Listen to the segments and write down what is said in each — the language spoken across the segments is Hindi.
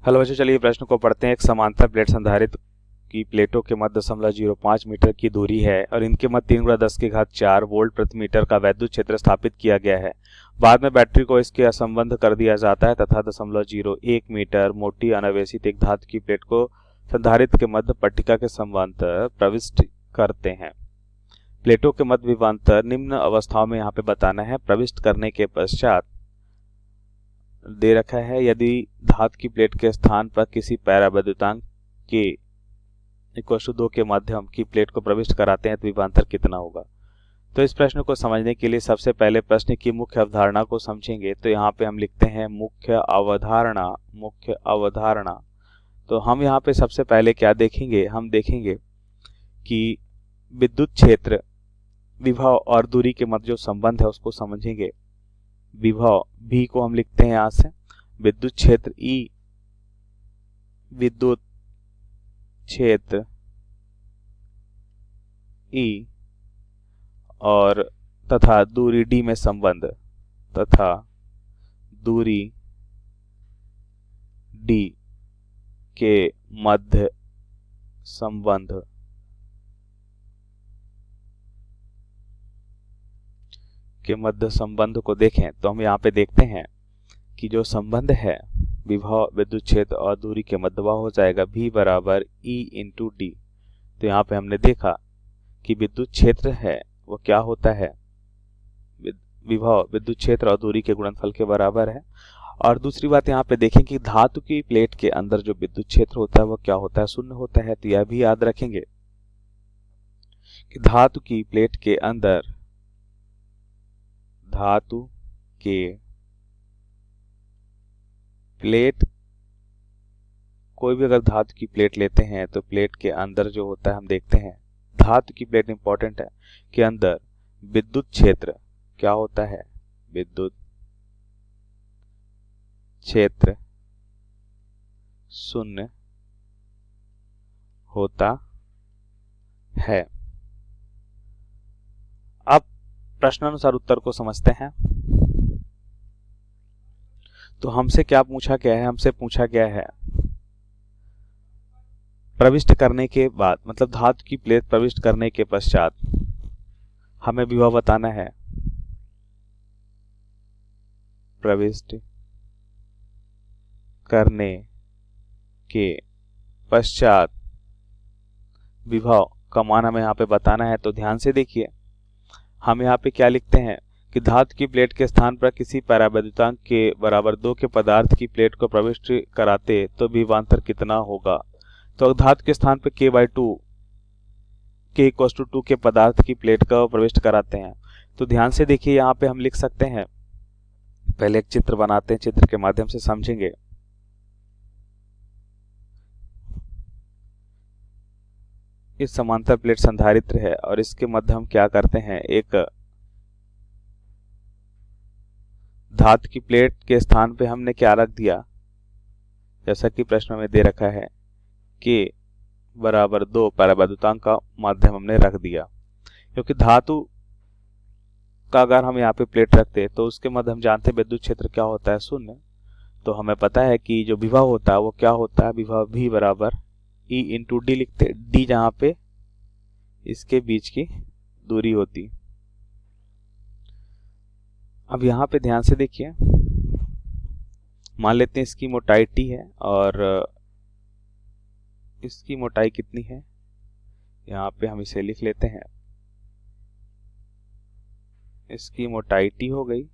हेलो बच्चों, चलिए प्रश्न को पढ़ते हैं। एक समांतर प्लेट संधारित्र की प्लेटों के मध्य 0.05 मीटर की दूरी है और इनके मध्य 3×10⁴ वोल्ट प्रति मीटर का वैद्युत क्षेत्र स्थापित किया गया है। बाद में बैटरी को इसके संबद्ध कर दिया जाता है तथा 0.01 मीटर मोटी अनावेशित एक धातु की प्लेट को संधारित्र के मध्य पट्टिका के समांतर प्रविष्ट करते हैं। प्लेटों के मध्य विभवांतर निम्न अवस्थाओं में यहाँ पे बताना है। प्रविष्ट करने के पश्चात दे रखा है, यदि धातु की प्लेट के स्थान पर किसी परावैद्युतांक के =2 के माध्यम की प्लेट को प्रविष्ट कराते हैं तो विभवांतर कितना होगा। तो इस प्रश्न को समझने के लिए सबसे पहले प्रश्न की मुख्य अवधारणा को समझेंगे। तो यहाँ पे हम लिखते हैं मुख्य अवधारणा। तो हम यहाँ पे सबसे पहले क्या देखेंगे, हम देखेंगे कि विद्युत क्षेत्र, विभव और दूरी के मध्य जो संबंध है उसको समझेंगे। विभव भी को हम लिखते हैं यहां से विद्युत क्षेत्र E, विद्युत क्षेत्र E और तथा दूरी D में संबंध, तथा दूरी D के मध्य संबंध को देखें तो हम यहाँ पे देखते हैं कि जो संबंध है विभव, विद्युत क्षेत्र और दूरी के मध्य वह हो जाएगा V बराबर E इंटू डी। तो यहाँ पे हमने देखा कि विद्युत क्षेत्र है वो क्या होता है, विभव, विद्युत क्षेत्र और दूरी के गुणनफल के बराबर है। और दूसरी बात यहाँ पे देखें कि धातु की प्लेट के अंदर जो विद्युत क्षेत्र होता है वो क्या होता है, शून्य होता है। तो यह भी याद रखेंगे कि धातु की प्लेट के अंदर, धातु के प्लेट, कोई भी अगर धातु की प्लेट लेते हैं तो प्लेट के अंदर जो होता है हम देखते हैं, धातु की प्लेट इंपॉर्टेंट है, के अंदर विद्युत क्षेत्र क्या होता है, विद्युत क्षेत्र शून्य होता है। अब प्रश्नानुसार उत्तर को समझते हैं। तो हमसे क्या पूछा गया है, हमसे पूछा गया है प्रविष्ट करने के बाद, मतलब धातु की प्लेट प्रविष्ट करने के पश्चात हमें विभव बताना है। प्रविष्ट करने के पश्चात विभव का मान हमें यहाँ पे बताना है। तो ध्यान से देखिए, हम यहाँ पे क्या लिखते हैं कि धातु की प्लेट के स्थान पर किसी परावैद्युतांक के बराबर 2 के पदार्थ की प्लेट को प्रविष्ट कराते तो विभवांतर कितना होगा। तो धातु के स्थान पर k/2 k=2 के पदार्थ की प्लेट का प्रविष्ट कराते हैं। तो ध्यान से देखिए, यहाँ पे हम लिख सकते हैं, पहले एक चित्र बनाते हैं, चित्र के माध्यम से समझेंगे। इस समांतर प्लेट संधारित्र है और इसके मध्य हम क्या करते हैं, एक धातु की प्लेट के स्थान पे हमने क्या रख दिया, जैसा कि प्रश्न में दे रखा है K बराबर 2 परावैद्युतांक का माध्यम हमने रख दिया। क्योंकि धातु का अगर हम यहाँ पे प्लेट रखते तो उसके मध्य हम जानते हैं विद्युत क्षेत्र क्या होता है, शून्य। तो हमें पता है कि जो विभव होता है वो क्या होता है, विभव V बराबर E इंटू डी लिखते, D जहां पे इसके बीच की दूरी होती। अब यहाँ पे ध्यान से देखिए, मान लेते हैं इसकी मोटाई T है और इसकी मोटाई कितनी है, यहाँ पे हम इसे लिख लेते हैं, इसकी मोटाई T हो गई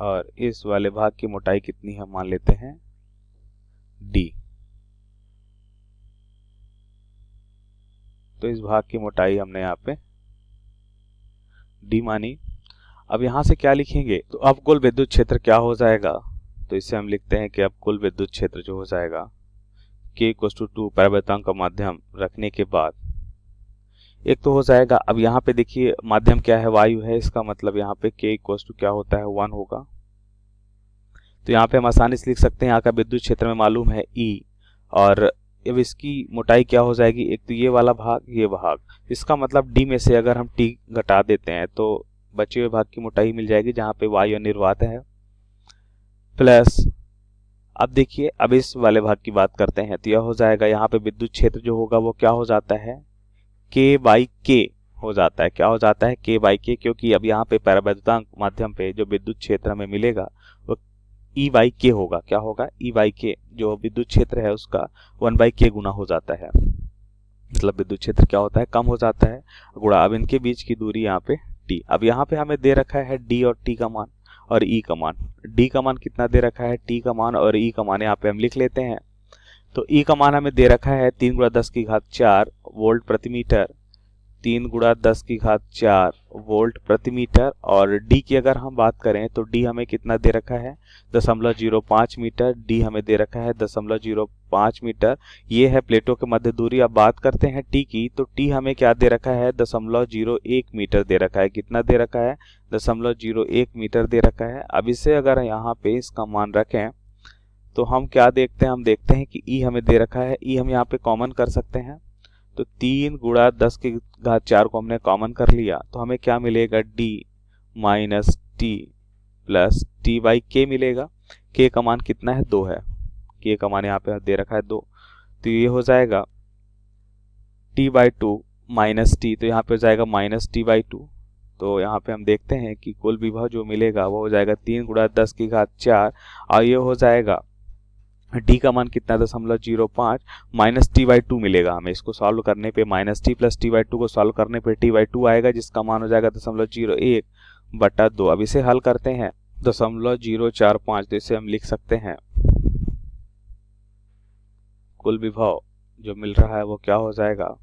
और इस वाले भाग की मोटाई कितनी है, मान लेते हैं D। तो इस भाग की मोटाई हमने यहाँ पे D मानी। अब यहाँ से क्या लिखेंगे, तो अब कुल विद्युत क्षेत्र क्या हो जाएगा, तो इससे हम लिखते हैं कि अब कुल विद्युत क्षेत्र जो हो जाएगा k=2 परावैद्युतांक का माध्यम रखने के बाद, एक तो हो जाएगा। अब यहाँ पे देखिए माध्यम क्या है, वायु है, इसका मतलब यहाँ पे k क्या होता है, 1 होगा। तो यहाँ पे हम आसानी से लिख सकते हैं, यहाँ का विद्युत क्षेत्र में मालूम है E, और अब इसकी मोटाई क्या हो जाएगी, एक तो ये वाला भाग, ये भाग, इसका मतलब D में से अगर हम T घटा देते हैं तो बचे हुए भाग की मोटाई मिल जाएगी जहां पे वायु अनिर्वात है, प्लस अब देखिए, अब इस वाले भाग की बात करते हैं तो यह हो जाएगा, यहाँ पे विद्युत क्षेत्र जो होगा वो क्या हो जाता है, के बाई के हो जाता है। क्या हो जाता है, के बाई के, क्योंकि अब यहाँ पे परावैद्युतांक माध्यम पे जो विद्युत क्षेत्र हमें मिलेगा वो ई बाई के होगा। क्या होगा, ई बाई के, जो विद्युत क्षेत्र है उसका 1/k गुना हो जाता है। मतलब विद्युत क्षेत्र क्या होता है, कम हो जाता है, गुणा अब इनके बीच की दूरी यहाँ पे टी। अब यहाँ पे हमें दे रखा है डी और टी का मान और ई का मान। डी का मान कितना दे रखा है, टी का मान, और ई का मान यहाँ पे हम लिख लेते हैं। तो ई का मान हमें दे रखा है 3 × 10⁴ वोल्ट प्रति मीटर, 3 × 10⁴ वोल्ट प्रति मीटर। और डी की अगर हम बात करें तो डी हमें कितना दे रखा है, 0.05 मीटर। डी हमें दे रखा है 0.05 मीटर। ये है प्लेटों के मध्य दूरी। अब बात करते हैं टी की, तो टी हमें क्या दे रखा है, 0.01 मीटर दे रखा है। कितना दे रखा है, 0.01 मीटर दे रखा है। अब इसे अगर यहाँ पे इसका मान रखें तो हम क्या देखते हैं, हम देखते हैं कि ई हमें दे रखा है, ई हम यहाँ पे कॉमन कर सकते हैं। तो 3 × 10⁴ को हमने कॉमन कर लिया तो हमें क्या मिलेगा, D minus T plus T by के मिलेगा। के का मान कितना है, 2 है। के का मान यहाँ पे दे रखा है 2, तो ये हो जाएगा टी बाई 2 माइनस टी, तो यहाँ पे हो जाएगा माइनस टी बाई 2। तो यहाँ पे हम देखते हैं कि कुल विभव जो मिलेगा वो हो जाएगा 3 × 10⁴ और ये हो जाएगा डी का मान कितना, 0.05 माइनस टी बाई 2 मिलेगा हमें। इसको सॉल्व करने पे minus T plus T by 2 को सॉल्व करने पे टी बाई 2 आएगा, जिसका मान हो जाएगा 0.01/2। अब इसे हल करते हैं 0.045, तो इसे हम लिख सकते हैं कुल विभव जो मिल रहा है वो क्या हो जाएगा,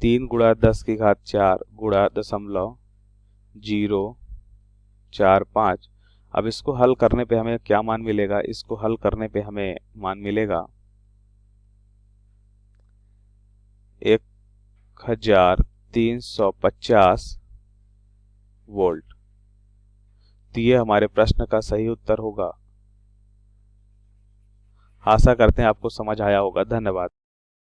3 × 10⁴ गुणा 0.045। अब इसको हल करने पे हमें क्या मान मिलेगा, इसको हल करने पे हमें मान मिलेगा 1350 वोल्ट। तो ये हमारे प्रश्न का सही उत्तर होगा। आशा करते हैं आपको समझ आया होगा। धन्यवाद।